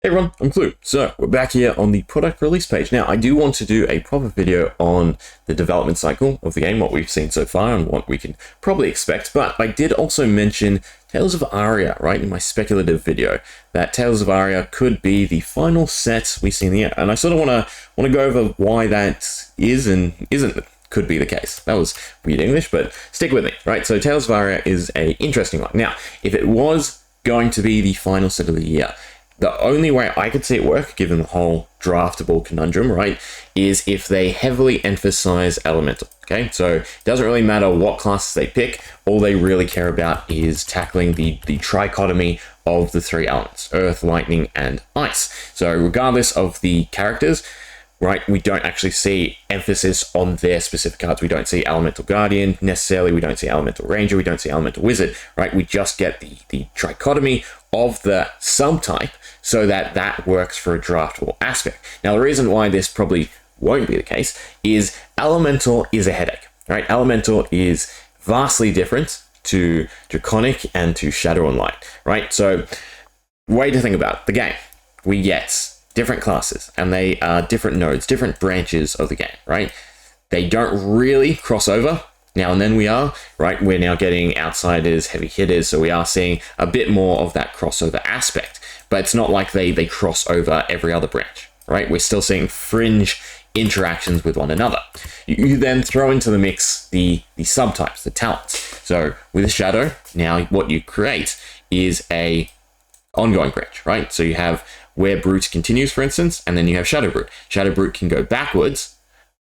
Hey everyone, I'm Clue. So we're back here on the product release page. Now I do want to do a proper video on the development cycle of the game, what we've seen so far and what we can probably expect, but I did also mention Tales of Aria, right, in my speculative video, that Tales of Aria could be the final set we see in the year. And I sort of want to go over why that is and isn't could be the case. That was weird English, but stick with me, right? So Tales of Aria is a interesting one. Now, if it was going to be the final set of the year, the only way I could see it work, given the whole draftable conundrum, right, is if they heavily emphasize elemental, okay? So it doesn't really matter what classes they pick, all they really care about is tackling the trichotomy of the three elements, earth, lightning, and ice. So regardless of the characters, right, we don't actually see emphasis on their specific cards. We don't see Elemental Guardian necessarily, we don't see Elemental Ranger, we don't see Elemental Wizard, right? We just get the trichotomy of the subtype so that works for a draftable aspect. Now, the reason why this probably won't be the case is Elemental is a headache, right? Elemental is vastly different to Draconic and to Shadow and Light, right? So, way to think about it, the game, we get different classes, and they are different nodes, different branches of the game, right? They don't really cross over. Now and then we are, right? We're now getting outsiders, heavy hitters, so we are seeing a bit more of that crossover aspect. But it's not like they cross over every other branch, right? We're still seeing fringe interactions with one another. You then throw into the mix the subtypes, the talents. So with Shadow, now what you create is a ongoing branch, right? So you have where Brute continues, for instance, and then you have Shadow Brute. Shadow Brute can go backwards,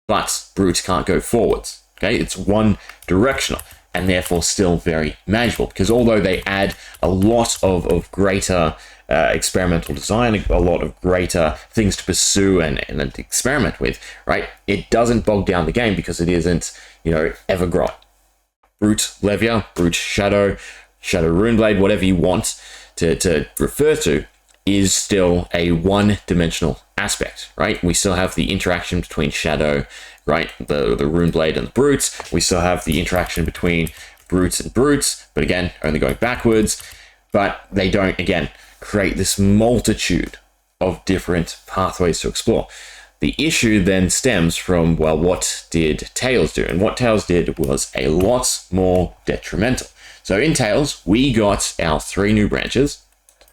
but Brute can't go forwards. Okay, it's one directional and therefore still very manageable, because although they add a lot of greater experimental design, a lot of greater things to pursue and experiment with, right, it doesn't bog down the game because it isn't, ever growing. Brute Levia, Brute Shadow, Shadow Runeblade, whatever you want to refer to, is still a one-dimensional aspect, right? We still have the interaction between Shadow, right, the Runeblade and the Brutes. We still have the interaction between Brutes and Brutes, but again, only going backwards. But they don't, again, create this multitude of different pathways to explore. The issue then stems from, well, what did Tales do? And what Tales did was a lot more detrimental. So in Tales, we got our 3 new branches,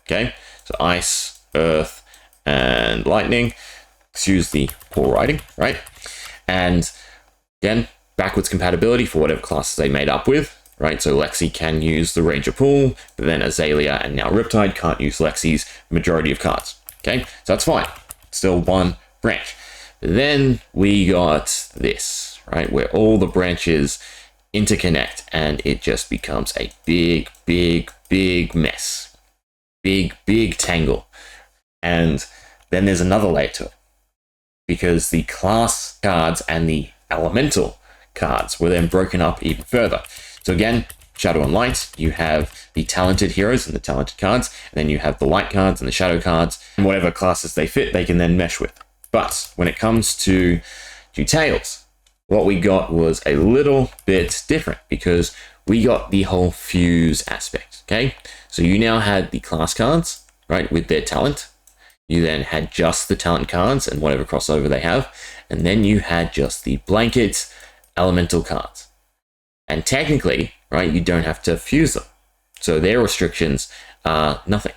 okay? So Ice, Earth, and Lightning. Excuse the poor writing, right? And again, backwards compatibility for whatever classes they made up with, right? So Lexi can use the Ranger pool, but then Azalea and now Riptide can't use Lexi's majority of cards, okay? So that's fine. Still one branch. But then we got this, right? Where all the branches interconnect and it just becomes a big, big, big mess. Big tangle. And then there's another layer to it, because the class cards and the elemental cards were then broken up even further. So again, Shadow and Light, you have the talented heroes and the talented cards, and then you have the light cards and the shadow cards, and whatever classes they fit, they can then mesh with. But when it comes to Tales, what we got was a little bit different, because we got the whole fuse aspect, okay? So you now had the class cards, right, with their talent. You then had just the talent cards and whatever crossover they have. And then you had just the blanket elemental cards. And technically, right, you don't have to fuse them. So their restrictions are nothing.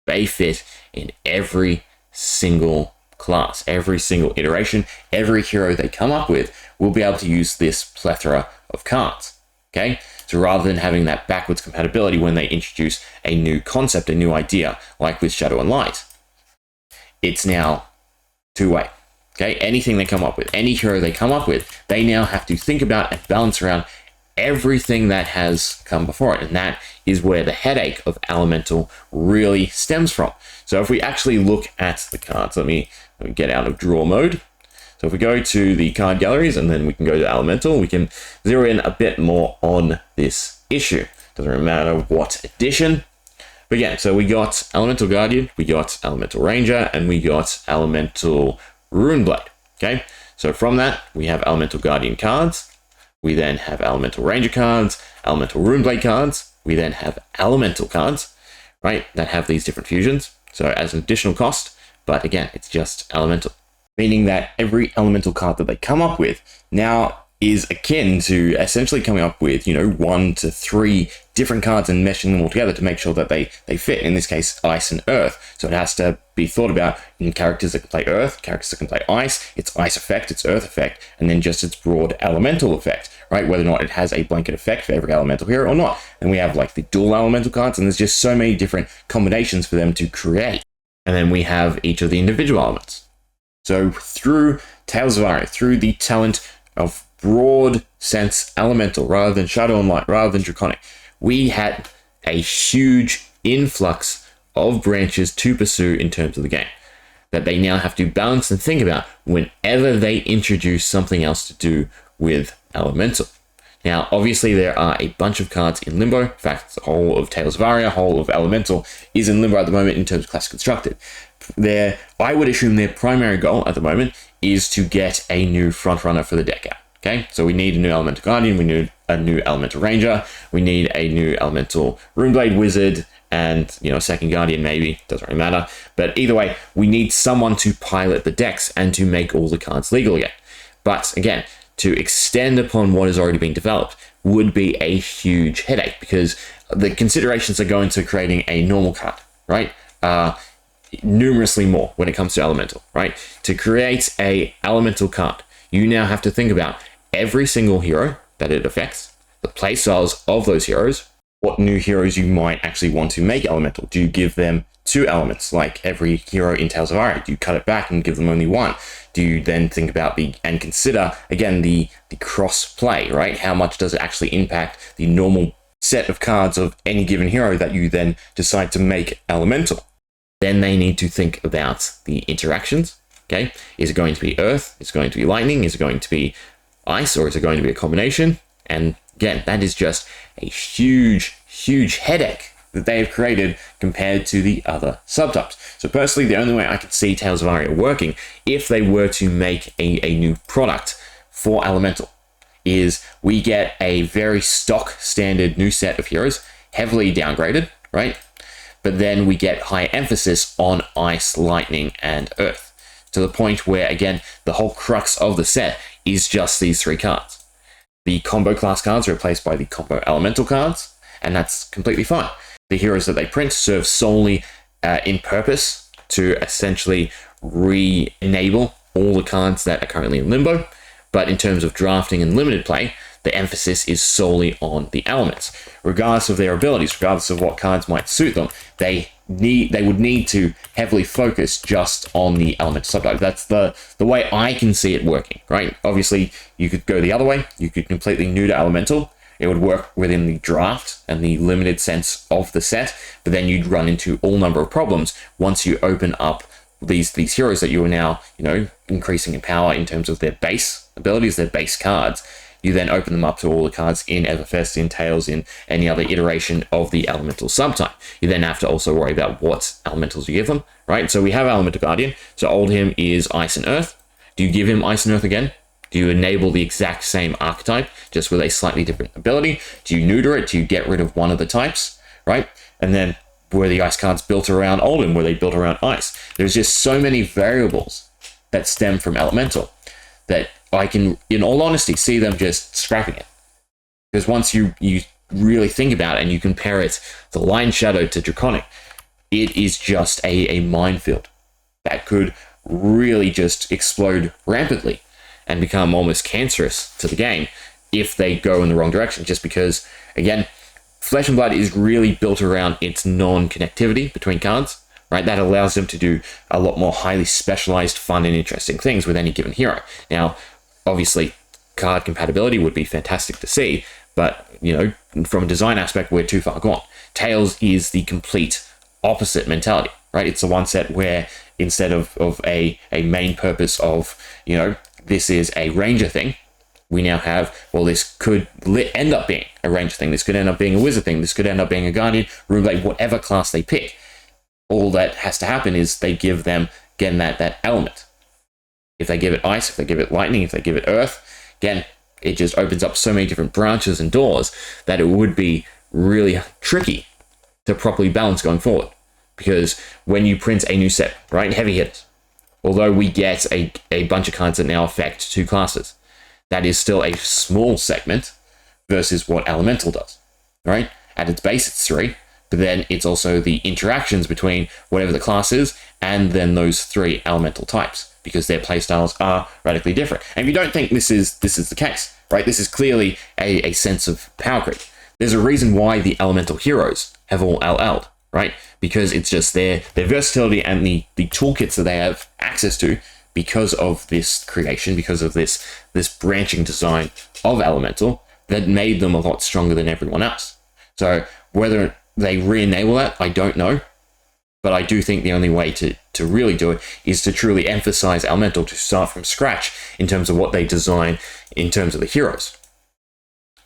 They fit in every single class, every single iteration. Every hero they come up with will be able to use this plethora of cards. Okay, so rather than having that backwards compatibility when they introduce a new concept, a new idea, like with Shadow and Light, it's now two-way. Okay, anything they come up with, any hero they come up with, they now have to think about and balance around everything that has come before it. And that is where the headache of Elemental really stems from. So if we actually look at the cards, let me get out of draw mode. So if we go to the card galleries and then we can go to Elemental, we can zero in a bit more on this issue. Doesn't really matter what edition. But again, so we got Elemental Guardian, we got Elemental Ranger, and we got Elemental Runeblade. Okay, so from that, we have Elemental Guardian cards. We then have Elemental Ranger cards, Elemental Runeblade cards. We then have Elemental cards, right, that have these different fusions. So as an additional cost, but again, it's just elemental. Meaning that every elemental card that they come up with now is akin to essentially coming up with, 1 to 3 different cards and meshing them all together to make sure that they fit, in this case, ice and earth. So it has to be thought about in characters that can play earth, characters that can play ice, its ice effect, its earth effect, and then just its broad elemental effect, right? Whether or not it has a blanket effect for every elemental hero or not. And we have like the dual elemental cards, and there's just so many different combinations for them to create. And then we have each of the individual elements. So through Tales of Aria, through the talent of broad sense elemental rather than shadow and light, rather than draconic, we had a huge influx of branches to pursue in terms of the game that they now have to balance and think about whenever they introduce something else to do with elemental. Now, obviously, there are a bunch of cards in limbo. In fact, the whole of Tales of Aria, whole of Elemental is in limbo at the moment in terms of classic constructed. I would assume their primary goal at the moment is to get a new frontrunner for the deck out. Okay, so we need a new Elemental Guardian, we need a new Elemental Ranger, we need a new Elemental Runeblade Wizard, and, second Guardian maybe, doesn't really matter. But either way, we need someone to pilot the decks and to make all the cards legal again. But again, to extend upon what has already been developed would be a huge headache because the considerations that go into creating a normal card, right, are numerously more when it comes to elemental, right? To create a elemental card, you now have to think about every single hero that it affects, the play styles of those heroes, what new heroes you might actually want to make elemental. Do you give them 2 elements like every hero in Tales of Aria? Do you cut it back and give them only 1? Do you then think about and consider again the cross play, right? How much does it actually impact the normal set of cards of any given hero that you then decide to make elemental? Then they need to think about the interactions. Okay, is it going to be earth? Is it going to be lightning? Is it going to be ice? Or is it going to be a combination? And again, that is just a huge, huge headache that they have created compared to the other subtypes. So personally, the only way I could see Tales of Aria working if they were to make a new product for Elemental is we get a very stock standard new set of heroes, heavily downgraded, right? But then we get high emphasis on ice, lightning, and earth, to the point where, again, the whole crux of the set is just these 3 cards. The combo class cards are replaced by the combo elemental cards, and that's completely fine. The heroes that they print serve solely in purpose to essentially re-enable all the cards that are currently in limbo. But in terms of drafting and limited play, the emphasis is solely on the elements. Regardless of their abilities, regardless of what cards might suit them, they would need to heavily focus just on the elemental subtype. That's the way I can see it working, right? Obviously, you could go the other way. You could completely neuter elemental. It would work within the draft and the limited sense of the set, but then you'd run into all number of problems once you open up these heroes that you are now, increasing in power in terms of their base abilities, their base cards. You then open them up to all the cards in Everfest, in Tales, in any other iteration of the elemental subtype. You then have to also worry about what elementals you give them, right? So we have Elemental Guardian. So old him is Ice and Earth. Do you give him Ice and Earth again? Do you enable the exact same archetype, just with a slightly different ability? Do you neuter it? Do you get rid of one of the types, right? And then were the ice cards built around Oldhim? Were they built around ice? There's just so many variables that stem from elemental that I can, in all honesty, see them just scrapping it. Because once you really think about it and you compare it, the Lion Shadow to Draconic, it is just a minefield that could really just explode rampantly and become almost cancerous to the game if they go in the wrong direction. Just because, again, Flesh and Blood is really built around its non-connectivity between cards, right? That allows them to do a lot more highly specialized, fun, and interesting things with any given hero. Now, obviously, card compatibility would be fantastic to see, but, from a design aspect, we're too far gone. Tales is the complete opposite mentality, right? It's the one set where instead of a main purpose of, this is a ranger thing, we now have, well, this could end up being a ranger thing, this could end up being a wizard thing, this could end up being a guardian, runeblade, whatever class they pick. All that has to happen is they give them, again, that element. If they give it ice, if they give it lightning, if they give it earth, again, it just opens up so many different branches and doors that it would be really tricky to properly balance going forward. because when you print a new set, right, heavy hitters, although we get a bunch of cards that now affect 2 classes, that is still a small segment versus what Elemental does, right? At its base, it's 3, but then it's also the interactions between whatever the class is and then those 3 Elemental types, because their playstyles are radically different. And if you don't think this is the case, right, this is clearly a sense of power creep. There's a reason why the Elemental heroes have all LL'd, right? Because it's just their versatility and the toolkits that they have access to because of this creation, because of this branching design of Elemental that made them a lot stronger than everyone else. So whether they re-enable that, I don't know. But I do think the only way to really do it is to truly emphasize Elemental, to start from scratch in terms of what they design in terms of the heroes.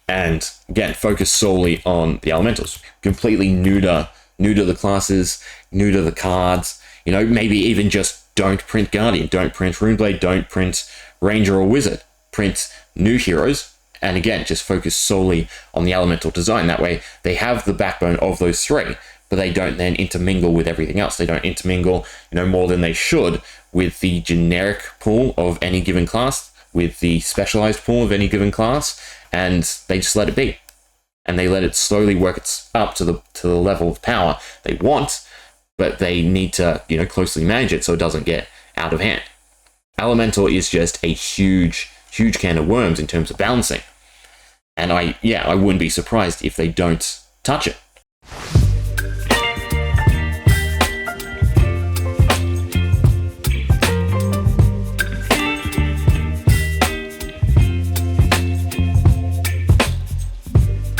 And again, focus solely on the Elementals. Completely new to the classes, new to the cards. You know, maybe even just don't print Guardian, don't print Runeblade, don't print Ranger or Wizard. Print new heroes. And again, just focus solely on the Elemental design. That way they have the backbone of those 3, but they don't then intermingle with everything else. They don't intermingle, you know, more than they should with the generic pool of any given class, with the specialized pool of any given class, and they just let it be. And they let it slowly work up to the level of power they want, but they need to, you know, closely manage it so it doesn't get out of hand. Elemental is just a huge can of worms in terms of balancing. And I wouldn't be surprised if they don't touch it.